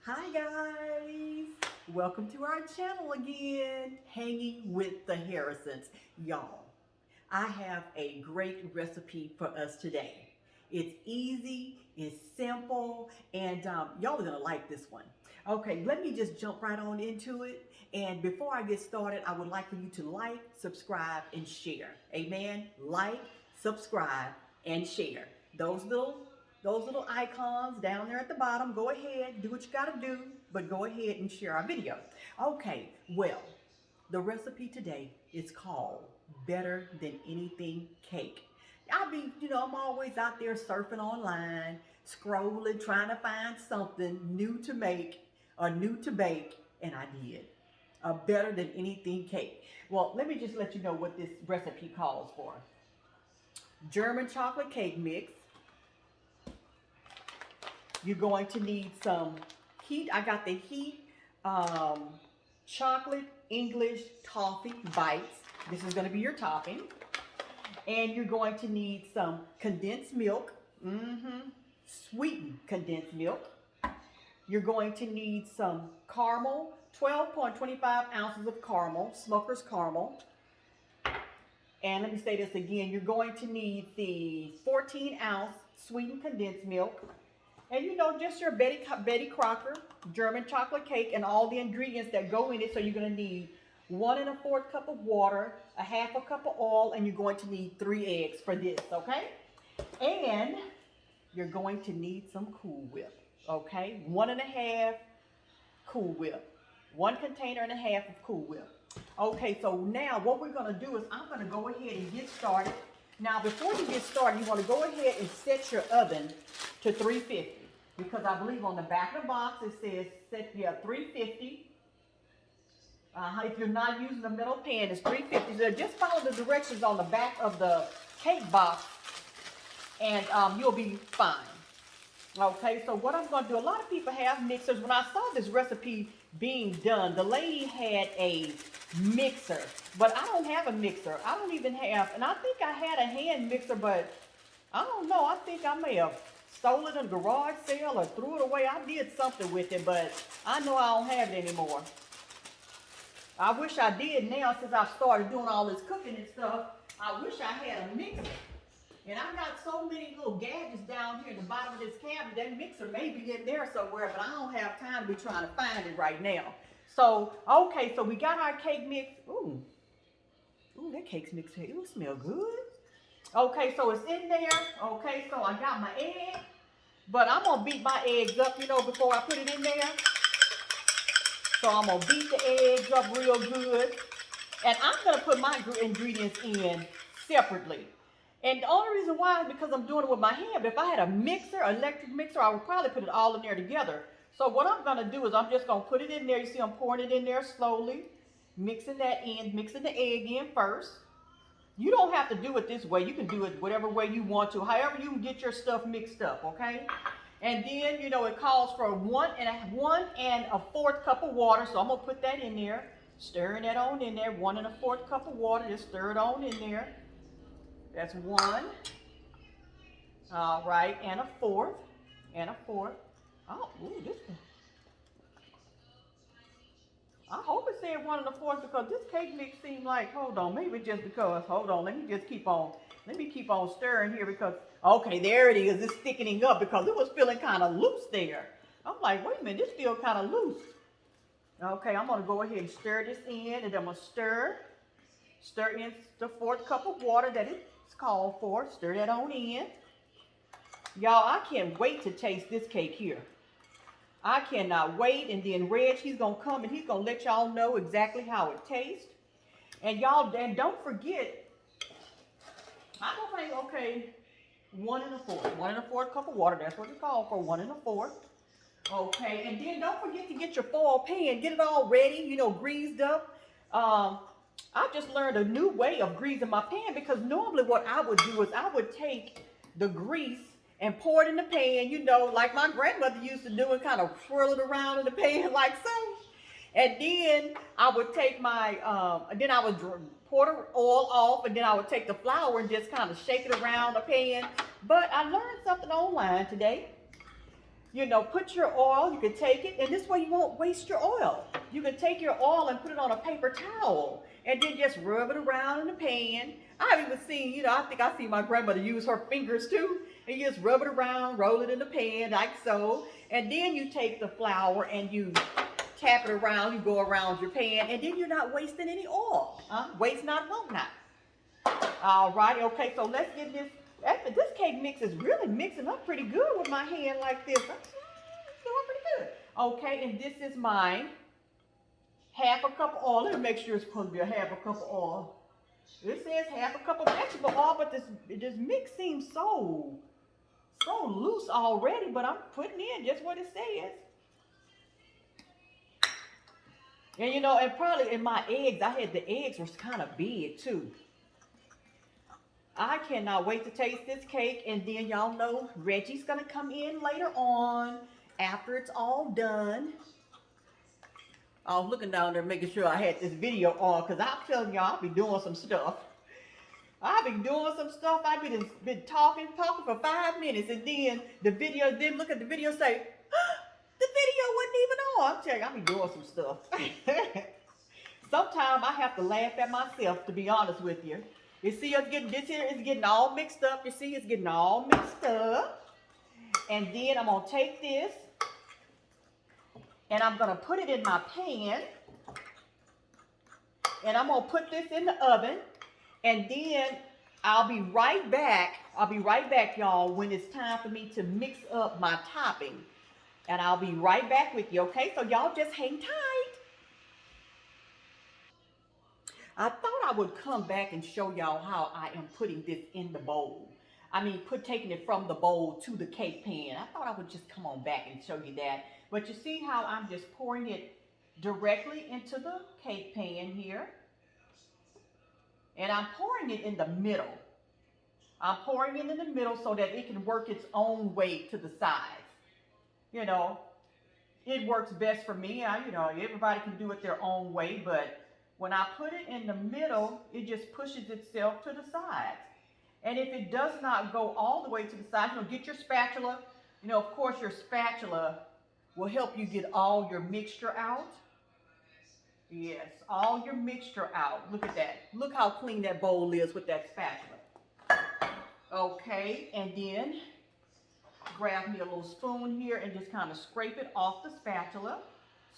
Hi guys, welcome to our channel again, Hanging with the Harrisons. Y'all, I have a great recipe for us today. It's easy, it's simple, and y'all are gonna like this one. Okay, let me just jump right on into it. And before I get started, I would like for you to like, subscribe, and share. Amen. Like, subscribe, and share. Those little those little icons down there at the bottom, go ahead, do what you gotta do, but go ahead and share our video. Okay, well, the recipe today is called Better Than Anything Cake. I'm always out there surfing online, scrolling, trying to find something new to make or new to bake, and I did. A Better Than Anything Cake. Well, let me just let you know what this recipe calls for. German chocolate cake mix. You're going to need some heat. I got the heat um, chocolate English toffee bites. This is going to be your topping. And you're going to need some condensed milk, sweetened condensed milk. You're going to need some caramel, 12.25 ounces of caramel, smoker's caramel. And let me say this again, you're going to need the 14-ounce sweetened condensed milk. And just your Betty Crocker German chocolate cake and all the ingredients that go in it. So you're going to need 1 1/4 cup of water, a 1/2 cup of oil, and you're going to need 3 eggs for this, okay? And you're going to need some Cool Whip, okay? 1 1/2 Cool Whip. 1.5 containers of Cool Whip. Okay, so now what we're going to do is I'm going to go ahead and get started. Now, before you get started, you want to go ahead and set your oven to 350 because I believe on the back of the box it says set 350. If you're not using a metal pan, it's 350. So just follow the directions on the back of the cake box and you'll be fine. Okay, so what I'm going to do, a lot of people have mixers. When I saw this recipe being done, the lady had a mixer, but I don't have a mixer. I don't even have, and I think I had a hand mixer, but I don't know. I think I may have stole it in a garage sale or threw it away. I did something with it, but I know I don't have it anymore. I wish I did now since I've started doing all this cooking and stuff. I wish I had a mixer. And I got so many little gadgets down here at the bottom of this cabinet. That mixer may be in there somewhere, but I don't have time to be trying to find it right now. So, okay, so we got our cake mix. Ooh, that cake mix, it will smell good. Okay, so it's in there. Okay, so I got my egg. But I'm going to beat my eggs up, before I put it in there. So I'm going to beat the eggs up real good. And I'm going to put my ingredients in separately. And the only reason why is because I'm doing it with my hand. But if I had a mixer, electric mixer, I would probably put it all in there together. So what I'm going to do is I'm just going to put it in there. You see I'm pouring it in there slowly, mixing that in, mixing the egg in first. You don't have to do it this way. You can do it whatever way you want to, however you can get your stuff mixed up, okay? And then, it calls for 1 1/4 cup of water. So I'm going to put that in there, stirring that on in there, 1 1/4 cup of water. Just stir it on in there. That's 1. All right, and a fourth. Oh, ooh, this one. I hope it said 1 1/4 because this cake mix seemed like, hold on, maybe just because, hold on, let me keep on stirring here because, okay, there it is. It's thickening up because it was feeling kind of loose there. I'm like, wait a minute, this feels kind of loose. Okay, I'm going to go ahead and stir this in, and I'm going to stir in the 4th cup of water that it's called for. Stir that on in. Y'all, I can't wait to taste this cake here. I cannot wait. And then Reg, he's going to come and he's going to let y'all know exactly how it tastes. And y'all, and don't forget, I'm going to say, okay, 1 1/4. 1 1/4 cup of water. That's what it's called for, 1 1/4. Okay, and then don't forget to get your foil pan. Get it all ready, greased up. I just learned a new way of greasing my pan because normally what I would do is I would take the grease and pour it in the pan, like my grandmother used to do and kind of swirl it around in the pan like so. And then I would take then I would pour the oil off and then I would take the flour and just kind of shake it around the pan. But I learned something online today. You know, put your oil, you can take it, and this way you won't waste your oil. You can take your oil and put it on a paper towel and then just rub it around in the pan. I've even seen, you know, I think I see my grandmother use her fingers too, and you just rub it around, roll it in the pan like so, and then you take the flour and you tap it around, you go around your pan, and then you're not wasting any oil. Waste not, want not. All right, okay, so let's get this. This cake mix is really mixing up pretty good with my hand like this. It's doing pretty good. Okay, and this is my half a cup of oil. Let me make sure it's supposed to be a half a cup of oil. It says half a cup of vegetable oil, but this mix seems so loose already, but I'm putting in just what it says. And you know, and probably in my eggs, I had the eggs was kind of big too. I cannot wait to taste this cake. And then y'all know Reggie's gonna come in later on after it's all done. I was looking down there making sure I had this video on because I'm telling y'all I'll be doing some stuff. I've been doing some stuff. I've been talking for 5 minutes, and then then look at the video, say, the video wasn't even on. I'm telling you, I'll be doing some stuff. Sometimes I have to laugh at myself, to be honest with you. You see us getting this here is getting all mixed up. You see it's getting all mixed up. And then I'm gonna take this and I'm gonna put it in my pan. And I'm gonna put this in the oven. And then I'll be right back. I'll be right back, y'all, when it's time for me to mix up my topping. And I'll be right back with you, okay? So y'all just hang tight. I thought I would come back and show y'all how I am putting this in the bowl. I mean, taking it from the bowl to the cake pan. I thought I would just come on back and show you that. But you see how I'm just pouring it directly into the cake pan here. And I'm pouring it in the middle. I'm pouring it in the middle so that it can work its own way to the sides. You know, it works best for me. You know, everybody can do it their own way, but when I put it in the middle, it just pushes itself to the sides. And if it does not go all the way to the sides, you know, get your spatula. You know, of course, your spatula will help you get all your mixture out. Yes, all your mixture out. Look at that. Look how clean that bowl is with that spatula. Okay, and then grab me a little spoon here and just kind of scrape it off the spatula.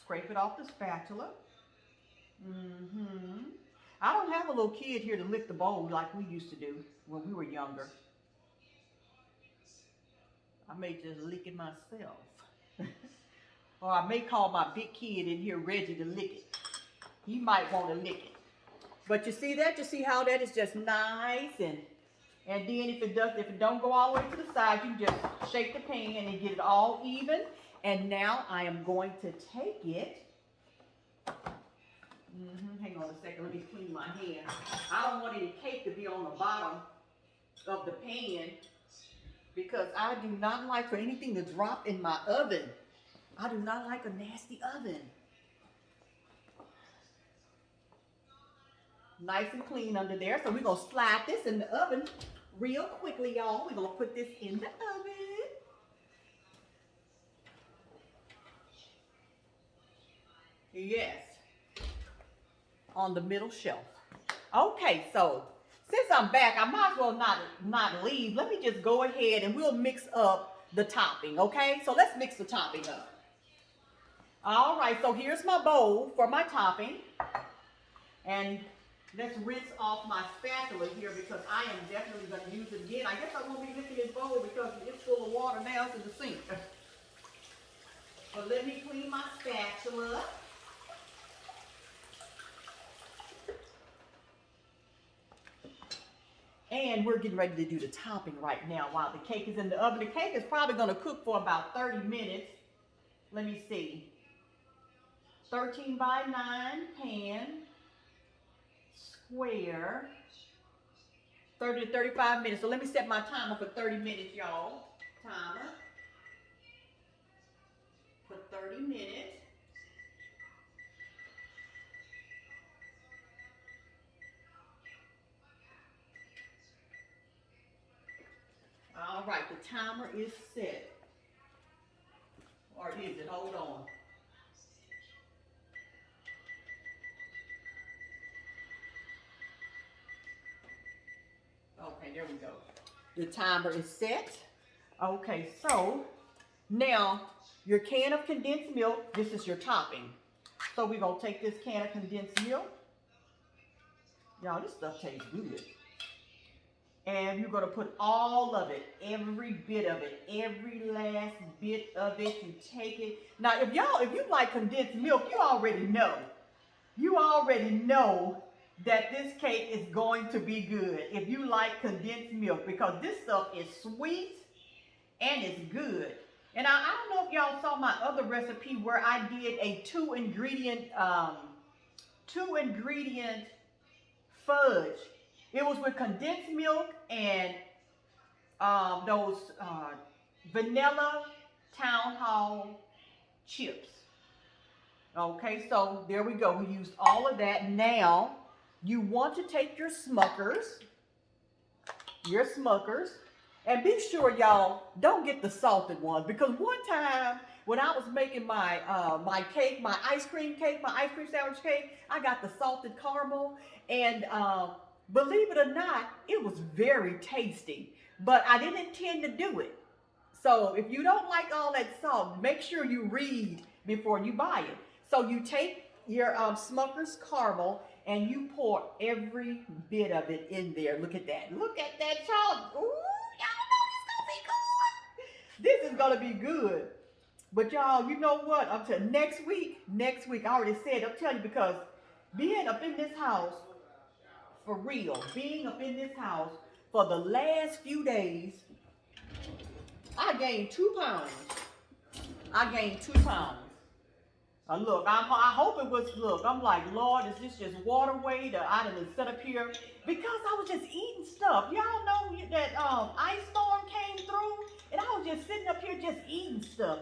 Scrape it off the spatula. I don't have a little kid here to lick the bowl like we used to do when we were younger. I may just lick it myself. Or I may call my big kid in here, Reggie, to lick it. He might want to lick it. But you see that? You see how that is just nice, and then if it don't go all the way to the side, you just shake the pan and get it all even. And now I am going to take it. Hang on a second, let me clean my hand. I don't want any cake to be on the bottom of the pan because I do not like for anything to drop in my oven. I do not like a nasty oven. Nice and clean under there. So we're going to slide this in the oven real quickly, y'all. We're going to put this in the oven. Yes. On the middle shelf. Okay, so since I'm back, I might as well not leave. Let me just go ahead and we'll mix up the topping, okay? So let's mix the topping up. All right, so here's my bowl for my topping. And let's rinse off my spatula here because I am definitely going to use it again. I guess I won't be lifting this bowl because it's full of water now. It's in the sink. But let me clean my spatula. And we're getting ready to do the topping right now while the cake is in the oven. The cake is probably going to cook for about 30 minutes. Let me see. 13 by 9 pan. Square. 30 to 35 minutes. So let me set my timer for 30 minutes, y'all. Timer. For 30 minutes. All right, the timer is set. Hold on. Okay, there we go. The timer is set. Okay, so now your can of condensed milk, this is your topping. So we're going to take this can of condensed milk. Y'all, this stuff tastes good. And you're going to put all of it, every bit of it, every last bit of it. You take it. Now, if you like condensed milk, you already know. You already know that this cake is going to be good if you like condensed milk, because this stuff is sweet and it's good. And I don't know if y'all saw my other recipe where I did a two ingredient fudge. It was with condensed milk and those vanilla town hall chips. Okay, so there we go. We used all of that. Now you want to take your Smuckers, and be sure y'all don't get the salted ones, because one time when I was making my my cake, my ice cream sandwich cake, I got the salted caramel, and believe it or not, it was very tasty, but I didn't intend to do it. So if you don't like all that salt, make sure you read before you buy it. So you take your Smucker's caramel and you pour every bit of it in there. Look at that. Look at that, y'all. Ooh, y'all know this is gonna be good. But y'all, you know what? Up to next week, I already said, I'm telling you, because being up in this house, for real, being up in this house for the last few days, I gained 2 pounds. Look, I hope it was, look, I'm like, Lord, is this just water weight, or I done set up here? Because I was just eating stuff. Y'all know that ice storm came through, and I was just sitting up here just eating stuff.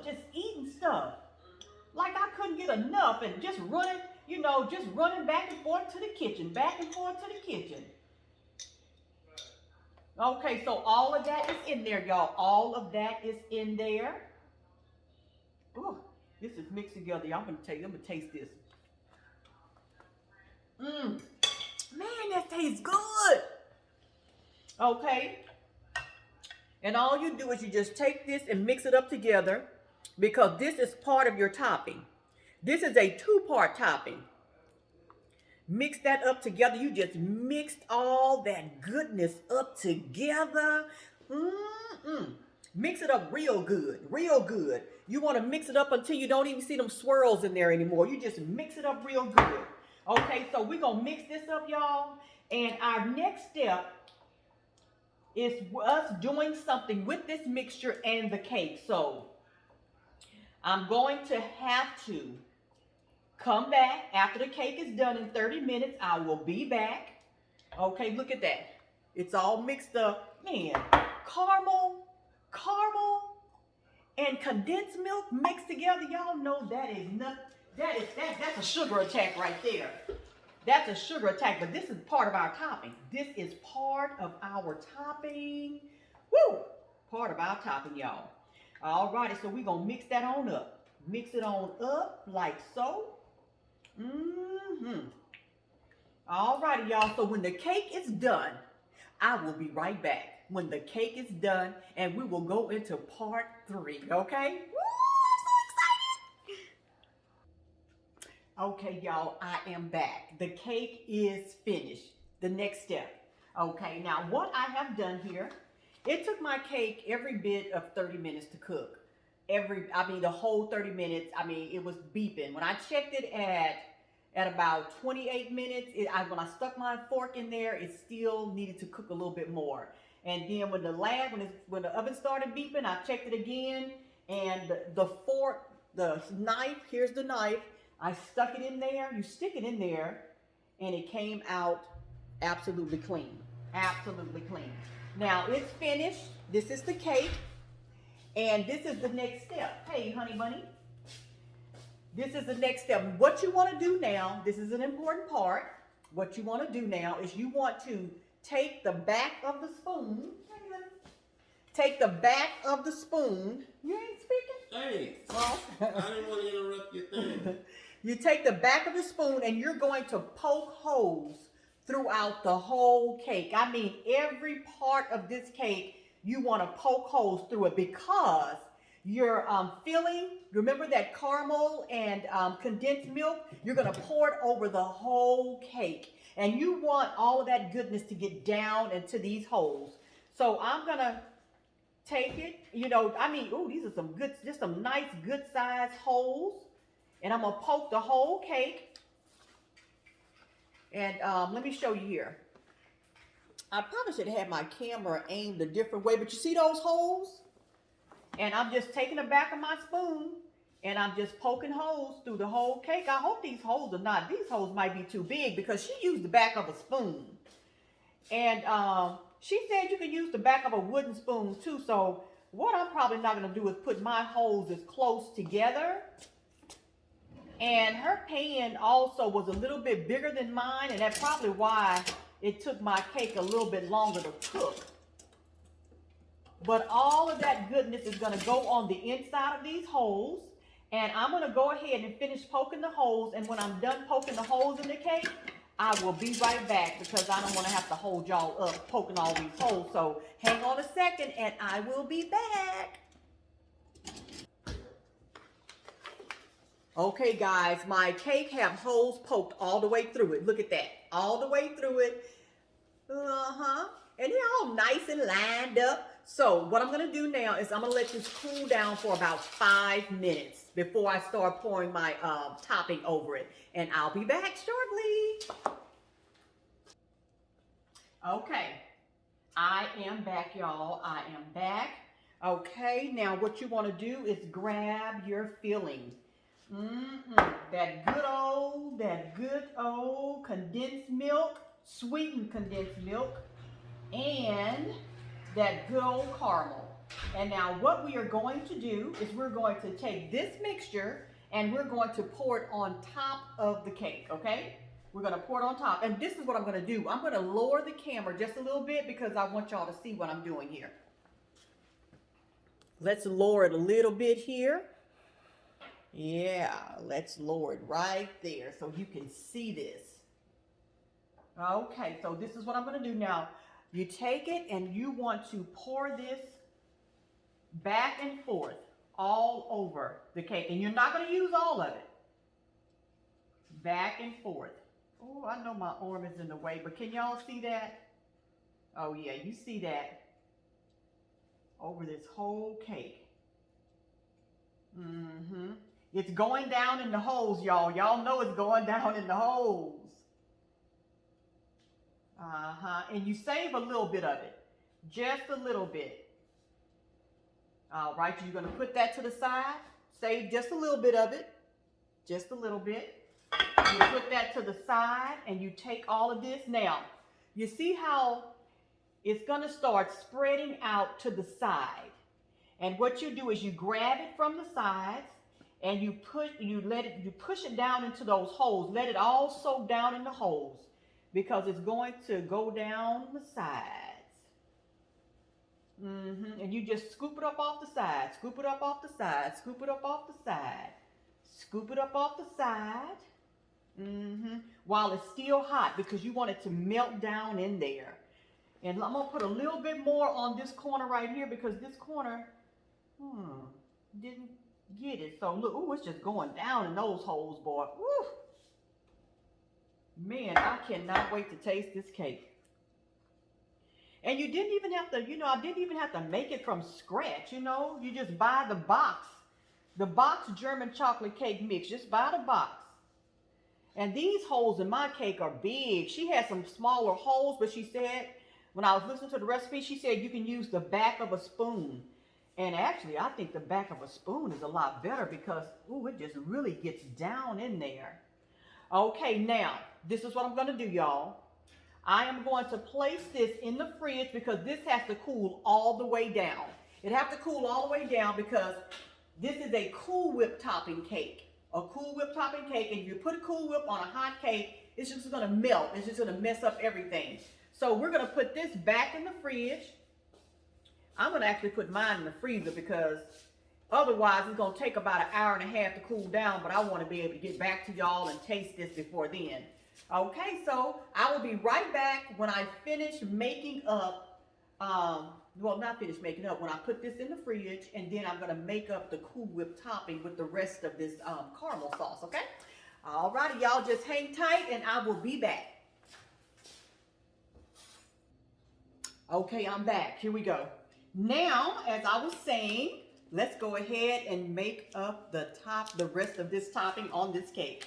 Like I couldn't get enough, and just running back and forth to the kitchen. Okay, so all of that is in there, y'all. All of that is in there. Ooh. This is mixed together. I'm gonna taste this. Man, that tastes good. Okay. And all you do is you just take this and mix it up together, because this is part of your topping. This is a 2-part topping. Mix that up together. You just mixed all that goodness up together. Mix it up real good. You want to mix it up until you don't even see them swirls in there anymore. You just mix it up real good. Okay, so we're going to mix this up, y'all. And our next step is us doing something with this mixture and the cake. So I'm going to have to come back after the cake is done in 30 minutes. I will be back. Okay, look at that. It's all mixed up. Man, caramel, and condensed milk mixed together, y'all know that's a sugar attack right there. But this is part of our topping. Woo! Part of our topping, y'all. All righty, so we're gonna mix that on up. Mix it on up like so. All righty, y'all. So when the cake is done, I will be right back when the cake is done, and we will go into part 3, okay? Woo, I'm so excited. Okay, y'all, I am back. The cake is finished. The next step. Okay, now what I have done here, it took my cake every bit of 30 minutes to cook. The whole 30 minutes, it was beeping. When I checked it at about 28 minutes, when I stuck my fork in there, it still needed to cook a little bit more. And then when the oven started beeping, I checked it again, and the knife, here's the knife, I stuck it in there. You stick it in there, and it came out absolutely clean. Now it's finished. This is the cake, and this is the next step. Hey, honey bunny. This is the next step. What you want to do now, this is an important part. What you want to do now is you want to take the back of the spoon. take the back of the spoon. You ain't speaking? Hey, Well, I didn't want to interrupt your thing. you take the back of the spoon and you're going to poke holes throughout the whole cake. I mean, every part of this cake, you want to poke holes through it because your filling, remember that caramel and condensed milk? You're going to pour it over the whole cake. And you want all of that goodness to get down into these holes. So I'm going to take it, I mean, oh, these are some good, just some nice, good sized holes. And I'm going to poke the whole cake. And let me show you here. I probably should have my camera aimed a different way, but you see those holes? And I'm just taking the back of my spoon and I'm just poking holes through the whole cake. I hope these holes might be too big because she used the back of a spoon. And she said you can use the back of a wooden spoon too. So what I'm probably not going to do is put my holes as close together. And her pan also was a little bit bigger than mine, and that's probably why it took my cake a little bit longer to cook. But all of that goodness is going to go on the inside of these holes. And I'm going to go ahead and finish poking the holes. And when I'm done poking the holes in the cake, I will be right back because I don't want to have to hold y'all up poking all these holes. So hang on a second and I will be back. Okay, guys, my cake have holes poked all the way through it. Look at that. All the way through it. And they're all nice and lined up. So what I'm going to do now is I'm going to let this cool down for about 5 minutes before I start pouring my topping over it. And I'll be back shortly. Okay, I am back, y'all. I am back. Okay, now what you want to do is grab your filling. That good old condensed milk, sweetened condensed milk, and that good old caramel. And now what we are going to do is we're going to take this mixture and we're going to pour it on top of the cake, okay? We're going to pour it on top. And this is what I'm going to do. I'm going to lower the camera just a little bit because I want y'all to see what I'm doing here. Let's lower it a little bit here. Yeah, let's lower it right there so you can see this. Okay, so this is what I'm going to do now. You take it and you want to pour this back and forth all over the cake. And you're not going to use all of it. Back and forth. Oh, I know my arm is in the way, but can y'all see that? Oh, yeah, you see that over this whole cake. It's going down in the holes, y'all. Y'all know it's going down in the holes. And you save a little bit of it. Just a little bit. All right, you're going to put that to the side. Save just a little bit of it. Just a little bit. You put that to the side and you take all of this. Now, you see how it's going to start spreading out to the side. And what you do is you grab it from the sides and you push it down into those holes. Let it all soak down in the holes because it's going to go down the sides. And you just scoop it up off the side, scoop it up off the side, scoop it up off the side, scoop it up off the side. While it's still hot because you want it to melt down in there. And I'm going to put a little bit more on this corner right here because this corner didn't get it. So look, ooh, it's just going down in those holes, boy. Woo. Man, I cannot wait to taste this cake. And you didn't even have to, I didn't even have to make it from scratch, You just buy the box German chocolate cake mix. Just buy the box. And these holes in my cake are big. She had some smaller holes, but she said, when I was listening to the recipe, she said you can use the back of a spoon. And actually, I think the back of a spoon is a lot better because, ooh, it just really gets down in there. Okay, now, this is what I'm going to do, y'all. I am going to place this in the fridge because this has to cool all the way down. It has to cool all the way down because this is a Cool Whip topping cake. A Cool Whip topping cake, and if you put a Cool Whip on a hot cake, it's just going to melt. It's just going to mess up everything. So we're going to put this back in the fridge. I'm gonna actually put mine in the freezer because otherwise it's gonna take about an hour and a half to cool down, but I wanna be able to get back to y'all and taste this before then. Okay, so I will be right back when I finish making up, well, not finish making up, when I put this in the fridge, and then I'm gonna make up the Cool Whip topping with the rest of this caramel sauce, okay? Alrighty, y'all just hang tight and I will be back. Okay, I'm back. Here we go. Now, as I was saying, let's go ahead and make up the rest of this topping on this cake.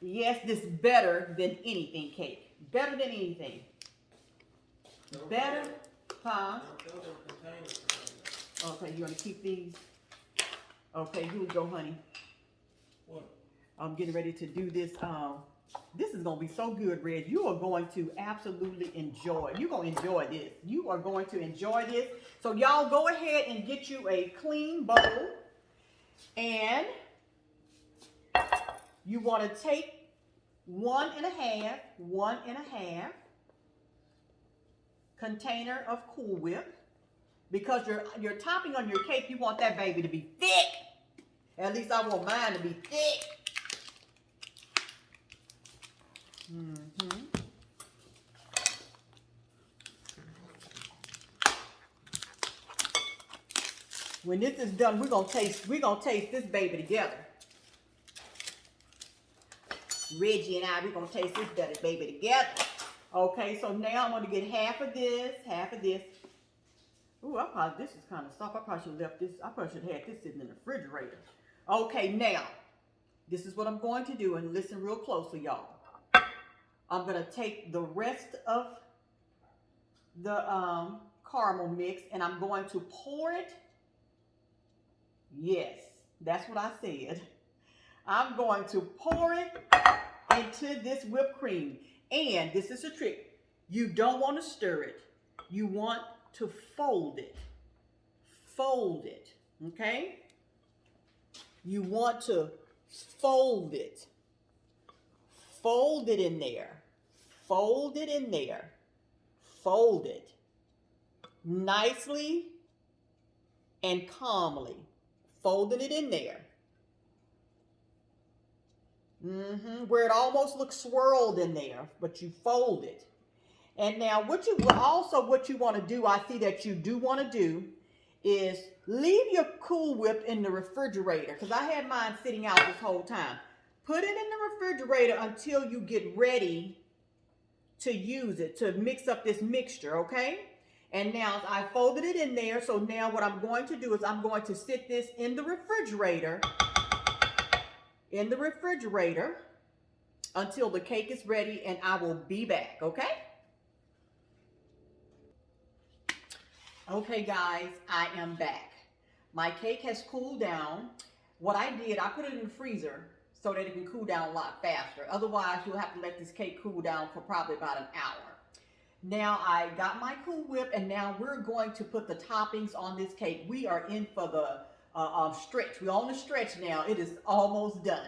Yes, this is better than anything cake. Better than anything. Better, huh? Okay, you want to keep these? Okay, here we go, honey. What? I'm getting ready to do this. This is going to be so good, Reg. You are going to absolutely enjoy. You're going to enjoy this. You are going to enjoy this. So y'all go ahead and get you a clean bowl. And you want to take one and a half container of Cool Whip. Because you're topping on your cake, you want that baby to be thick. At least I want mine to be thick. When this is done, we're gonna taste this baby together. Reggie and I, we're gonna taste this baby together. Okay, so now I'm gonna get half of this. Ooh, this is kind of soft. I probably should have left this. I probably should have had this sitting in the refrigerator. Okay, now this is what I'm going to do, and listen real closely, y'all. I'm gonna take the rest of the caramel mix, and I'm going to pour it. Yes, that's what I said. I'm going to pour it into this whipped cream. And this is a trick. You don't want to stir it. You want to fold it. Fold it, okay? You want to fold it. Fold it in there. Fold it in there. Fold it. Nicely and calmly. Folding it in there. Where it almost looks swirled in there, but you fold it. And now what you want to do, I see that you do want to do, is leave your Cool Whip in the refrigerator, because I had mine sitting out this whole time. Put it in the refrigerator until you get ready to use it, to mix up this mixture, okay? And now I folded it in there, so now what I'm going to do is I'm going to sit this in the refrigerator, until the cake is ready, and I will be back, okay? Okay, guys, I am back. My cake has cooled down. What I did, I put it in the freezer so that it can cool down a lot faster. Otherwise, you'll have to let this cake cool down for probably about an hour. Now, I got my Cool Whip, and now we're going to put the toppings on this cake. We are in for the stretch. We're on the stretch now. It is almost done.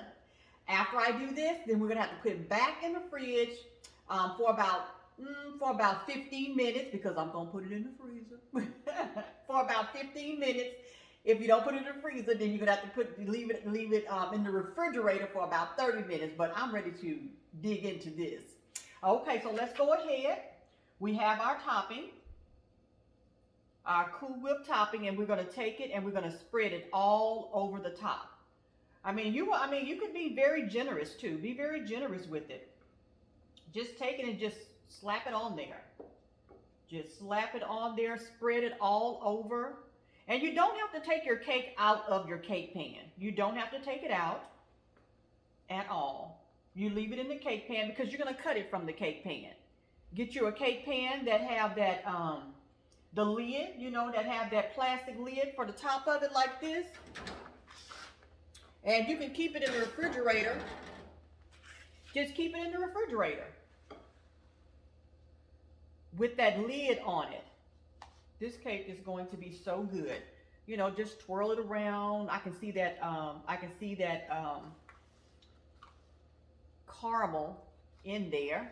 After I do this, then we're gonna have to put it back in the fridge for about 15 minutes, because I'm gonna put it in the freezer for about 15 minutes. If you don't put it in the freezer, then you're gonna have to leave it in the refrigerator for about 30 minutes. But I'm ready to dig into this. Okay, so let's go ahead. We have our topping, our Cool Whip topping, and we're gonna take it and we're gonna spread it all over the top. You could be very generous too. Be very generous with it. Just take it and just slap it on there. Just slap it on there, spread it all over. And you don't have to take your cake out of your cake pan. You don't have to take it out at all. You leave it in the cake pan because you're gonna cut it from the cake pan. Get you a cake pan that have that, the lid, that have that plastic lid for the top of it like this. And you can keep it in the refrigerator. Just keep it in the refrigerator with that lid on it. This cake is going to be so good. Just twirl it around. I can see that caramel in there.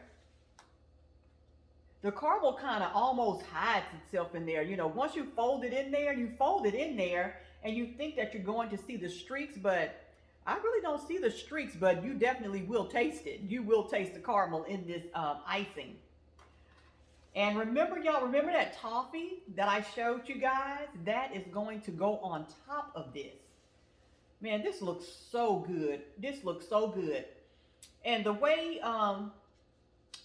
the caramel kind of almost hides itself in there. You know, once you fold it in there, you fold it in there, and you think that you're going to see the streaks, but I really don't see the streaks, but you definitely will taste it. You will taste the caramel in this icing. And remember, y'all, remember that toffee that I showed you guys? That is going to go on top of this. Man, this looks so good. This looks so good. And the way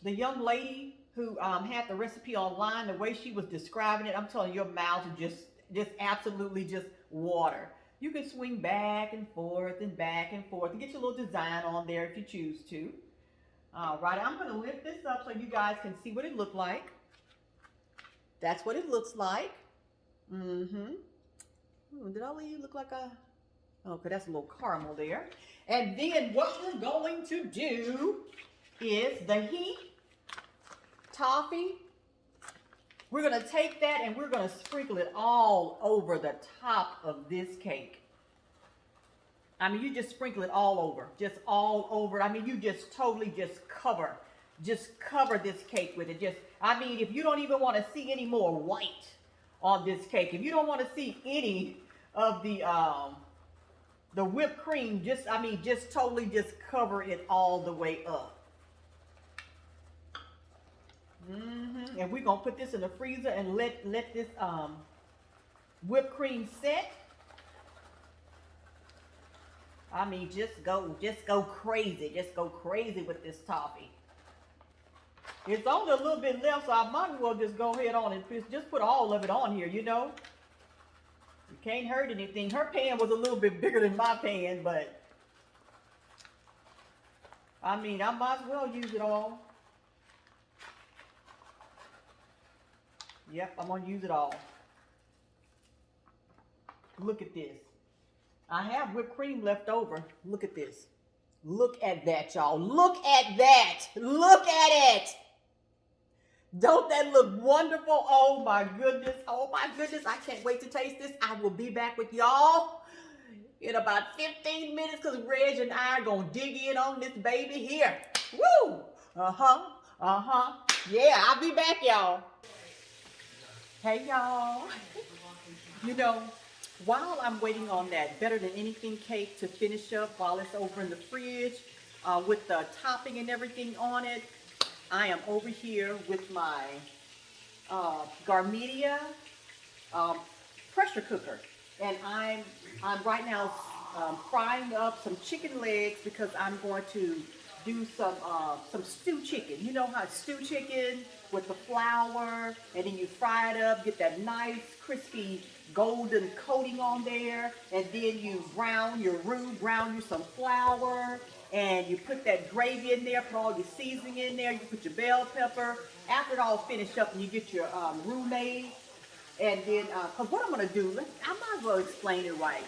the young lady who had the recipe online, the way she was describing it, I'm telling you, your mouth would just absolutely just water. You can swing back and forth and get your little design on there if you choose to. All right, I'm going to lift this up so you guys can see what it looked like. That's what it looks like. Mm-hmm. Did I leave you look like a... Okay, that's a little caramel there. And then what we're going to do is the heat toffee. We're going to take that and we're going to sprinkle it all over the top of this cake. I mean, you just sprinkle it all over. Just all over. I mean, you just totally just cover this cake with it. I mean, if you don't even want to see any more white on this cake, if you don't want to see any of the whipped cream, just totally just cover it all the way up. And we're gonna put this in the freezer and let this whipped cream set. I mean, just go crazy. Just go crazy with this toffee. It's only a little bit left, so I might as well just go ahead on and just put all of it on here, you know. You can't hurt anything. Her pan was a little bit bigger than my pan, but I mean, I might as well use it all. Yep, I'm gonna use it all. Look at this. I have whipped cream left over. Look at this. Look at that, y'all. Look at that. Look at it. Don't that look wonderful? Oh my goodness. Oh my goodness. I can't wait to taste this. I will be back with y'all in about 15 minutes because Reg and I are going to dig in on this baby here. Woo! Yeah, I'll be back, y'all. Hey, y'all. You know, while I'm waiting on that Better Than Anything cake to finish up while it's over in the fridge with the topping and everything on it, I am over here with my Garmedia pressure cooker. And I'm right now frying up some chicken legs because I'm going to do some stew chicken. You know how stew chicken with the flour, and then you fry it up, get that nice crispy golden coating on there, and then you brown your roux, brown you some flour, and you put that gravy in there, put all your seasoning in there, you put your bell pepper. After it all finished up, and you get your roux made, and then, because what I'm going to do, I might as well explain it right.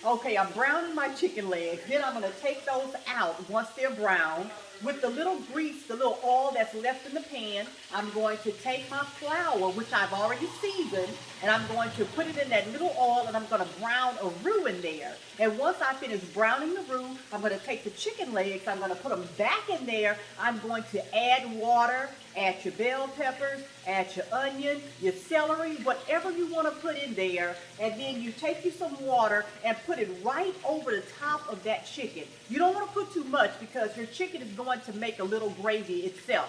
Okay, I'm browning my chicken legs. Then I'm going to take those out once they're brown. With the little grease, the little oil that's left in the pan, I'm going to take my flour, which I've already seasoned, and I'm going to put it in that little oil, and I'm going to brown a roux in there. And once I finish browning the roux, I'm going to take the chicken legs, I'm going to put them back in there. I'm going to add water, add your bell peppers, add your onion, your celery, whatever you want to put in there, and then you take you some water and put it right over the top of that chicken. You don't want to put too much because your chicken is going to make a little gravy itself.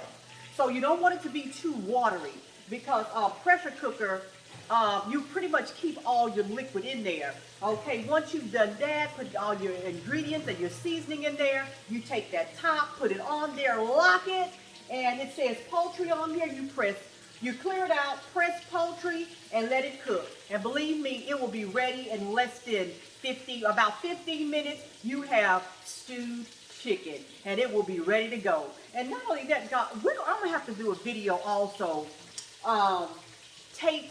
So you don't want it to be too watery because pressure cooker, you pretty much keep all your liquid in there. Okay, once you've done that, put all your ingredients and your seasoning in there, you take that top, put it on there, lock it, and it says poultry on here. You clear it out, press poultry, and let it cook. And believe me, it will be ready in less than about 15 minutes. You have stewed chicken, and it will be ready to go. And not only that, God, I'm gonna have to do a video also, taping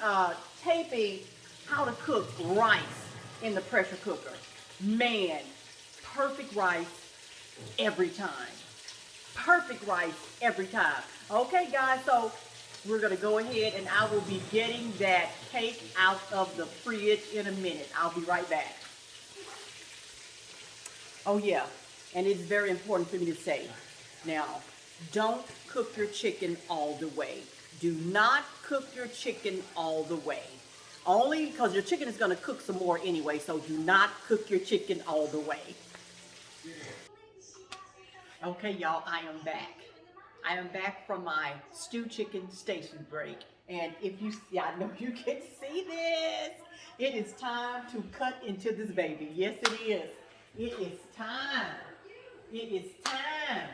how to cook rice in the pressure cooker. Man, perfect rice every time. Perfect rice every time. Okay, guys, so we're going to go ahead and I will be getting that cake out of the fridge in a minute. I'll be right back. Oh, yeah, and it's very important for me to say, now, don't cook your chicken all the way. Do not cook your chicken all the way. Only because your chicken is going to cook some more anyway, so do not cook your chicken all the way. Okay, y'all, I am back. I am back from my stew chicken station break. And if you see, I know you can see this. It is time to cut into this baby. Yes, it is. It is time. It is time.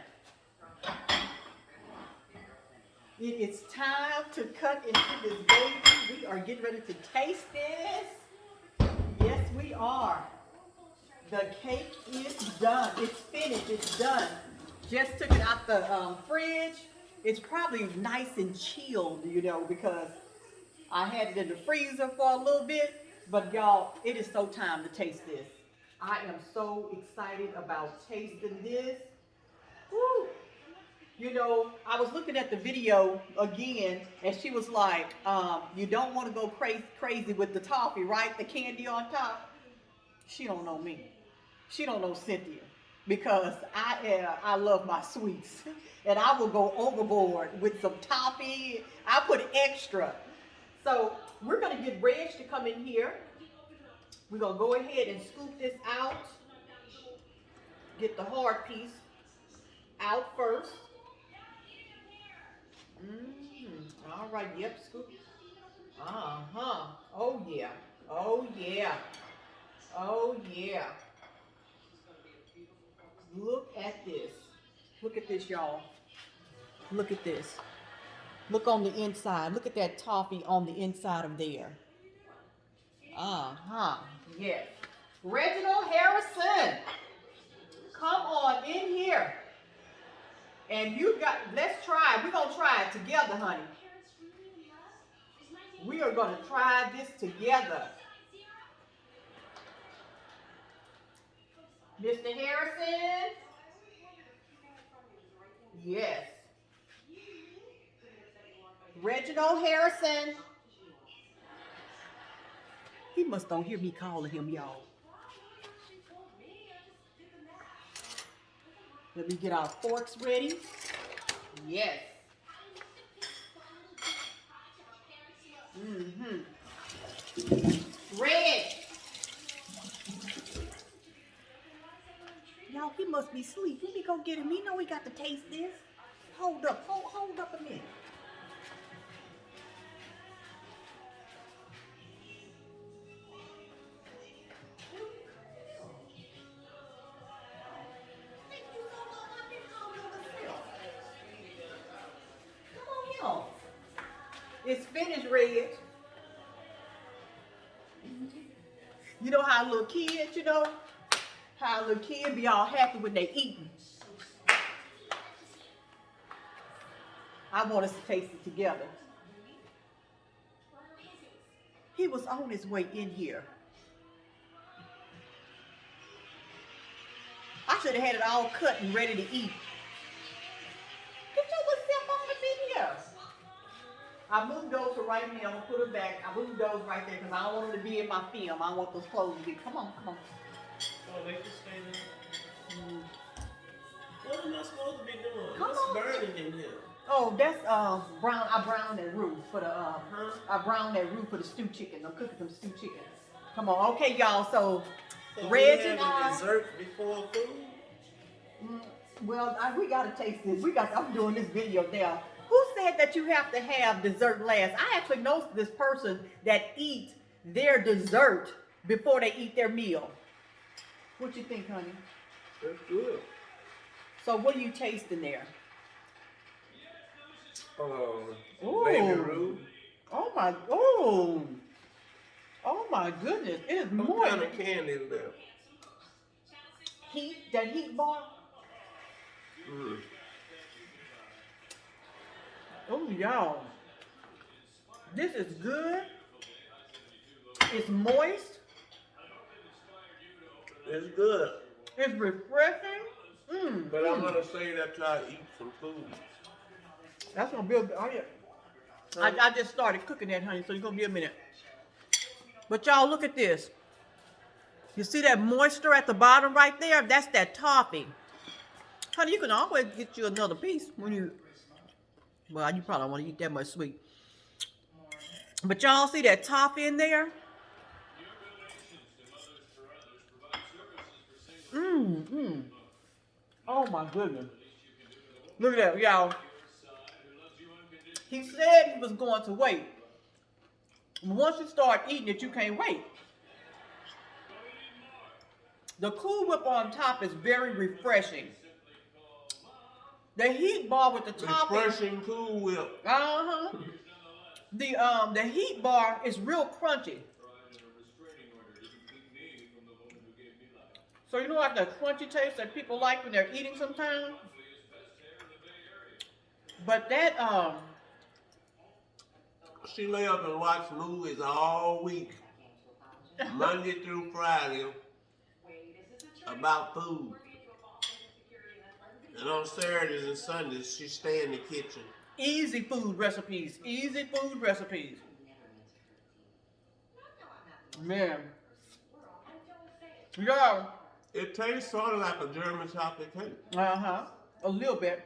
It is time to cut into this baby. We are getting ready to taste this. Yes, we are. The cake is done. It's finished. It's done. Just took it out the fridge. It's probably nice and chilled, you know, because I had it in the freezer for a little bit. But y'all, it is so time to taste this. I am so excited about tasting this. Woo! You know, I was looking at the video again, and she was like, you don't want to go crazy with the toffee, right? The candy on top. She don't know me. She don't know Cynthia, because I love my sweets, and I will go overboard with some toffee. I put extra. So we're gonna get Reg to come in here. We're gonna go ahead and scoop this out. Get the hard piece out first. All right, yep, scoop. Uh-huh. Oh, yeah. Oh, yeah. Oh, yeah. Look at this. Look at this, y'all. Look at this. Look on the inside. Look at that toffee on the inside of there. Uh-huh. Yes. Reginald Harrison, come on in here. And let's try it. We're going to try it together, honey. We are going to try this together. Mr. Harrison? Yes. Reginald Harrison? He must don't hear me calling him, y'all. Let me get our forks ready. Yes. Red. Y'all, he must be asleep. Let me go get him. You know we got to taste this. Hold up. Hold up a minute. It's finished, Red. You know how little kids, how little kids be all happy when they eating. I want us to taste it together. He was on his way in here. I should have had it all cut and ready to eat. Get your self on the video. I moved those to right here. I'm going to put them back. I moved those right there because I don't want them to be in my film. I want those clothes to be. Come on. Oh, they can stay there. What am I supposed to be doing? What's burning in here? Oh, that's brown. I browned that roux for the I browned that roux for the stew chicken. I'm cooking some stew chicken. Come on, okay, y'all. So Reg and I. Dessert before food. Well, we gotta taste this. I'm doing this video now. Who said that you have to have dessert last? I actually know this person that eats their dessert before they eat their meal. What you think, honey? That's good. So what are you tasting there? Baby roux. Oh my goodness. It is more. What kind of candy is that? Heat, that heat bar? Oh, y'all. This is good. It's moist. It's good. It's refreshing. But I'm going to say that till I eat some food. That's going to be a bit. I just started cooking that, honey, so it's going to be a minute. But y'all, look at this. You see that moisture at the bottom right there? That's that toffee. Honey, you can always get you another piece when you... Well, you probably don't want to eat that much sweet. But y'all see that toffee in there? Mmm. Oh my goodness. Look at that, y'all. He said he was going to wait. Once you start eating it, you can't wait. The Cool Whip on top is very refreshing. The heat bar with the topping. Refreshing Cool Whip. The heat bar is real crunchy. So you know like the crunchy taste that people like when they're eating sometimes? But that She lay up and watch movies all week, Monday through Friday, about food. And on Saturdays and Sundays, she stay in the kitchen. Easy food recipes. Easy food recipes. Man. Yeah. It tastes sort of like a German chocolate cake. A little bit.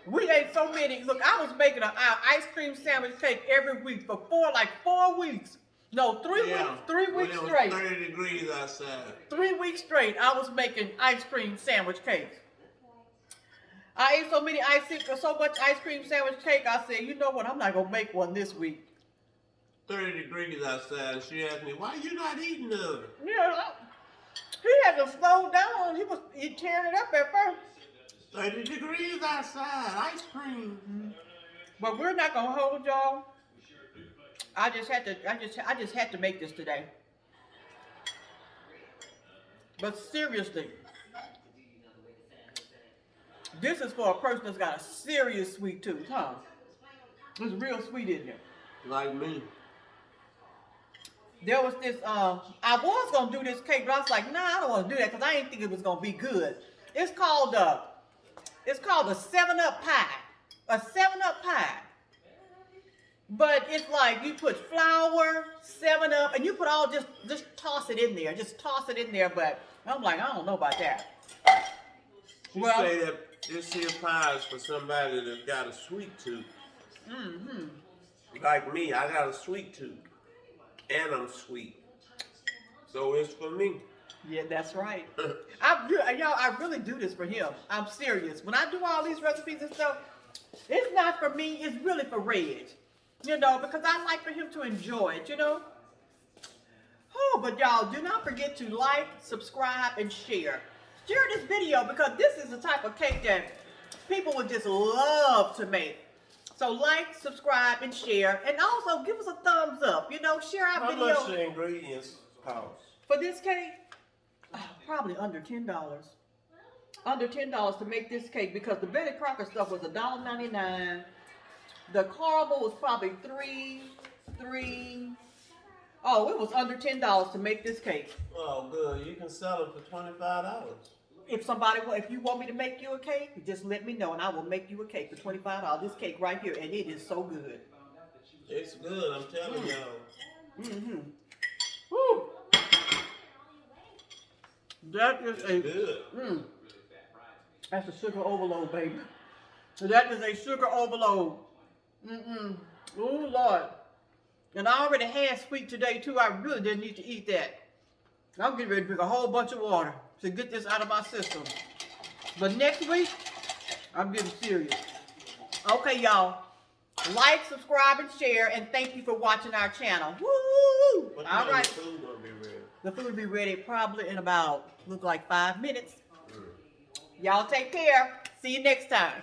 We ate so many. Look, I was making an ice cream sandwich cake every week for 4 weeks. No, 3 weeks. 3 weeks straight. 30 degrees outside. 3 weeks straight, I was making ice cream sandwich cakes. I ate so much ice cream sandwich cake. I said, you know what? I'm not gonna make one this week. 30 degrees outside. She asked me, "Why you not eating them?" Yeah, he had to slow down. He tearing it up at first. 30 degrees outside, ice cream. But we're not gonna hold y'all. I just had to make this today. But seriously, this is for a person that's got a serious sweet tooth, huh? It's real sweet in there. Like me. There was this, I was gonna do this cake, but I was like, nah, I don't want to do that because I didn't think it was gonna be good. It's called a 7-Up pie. A 7-Up pie. But it's like you put flour, 7-Up, and you put all just toss it in there. Just toss it in there, but I'm like, I don't know about that. You say that this here pie is for somebody that's got a sweet tooth. Like me, I got a sweet tooth. And I'm sweet. So it's for me. Yeah, that's right. I really do this for him. I'm serious. When I do all these recipes and stuff, it's not for me, it's really for Reg. You know, because I like for him to enjoy it, you know? Oh, but y'all, do not forget to like, subscribe, and share. Share this video because this is the type of cake that people would just love to make. So like, subscribe, and share. And also give us a thumbs up. You know, share our video. How much the ingredients cost? For this cake, probably under $10. Under $10 to make this cake because the Betty Crocker stuff was $1.99. The caramel was probably $3. Oh, it was under $10 to make this cake. Oh, good. You can sell it for $25. If you want me to make you a cake, just let me know and I will make you a cake for $25. This cake right here, and it is so good. It's good, I'm telling y'all. Woo. That is good. That's a sugar overload, baby. That is a sugar overload. Oh, Lord. And I already had sweet today, too. I really didn't need to eat that. I'm getting ready to drink a whole bunch of water to get this out of my system. But next week, I'm getting serious. Okay, y'all. Like, subscribe, and share. And thank you for watching our channel. Woo! All right. The food gonna be ready? The food will be ready probably in about, look like 5 minutes. Y'all take care. See you next time.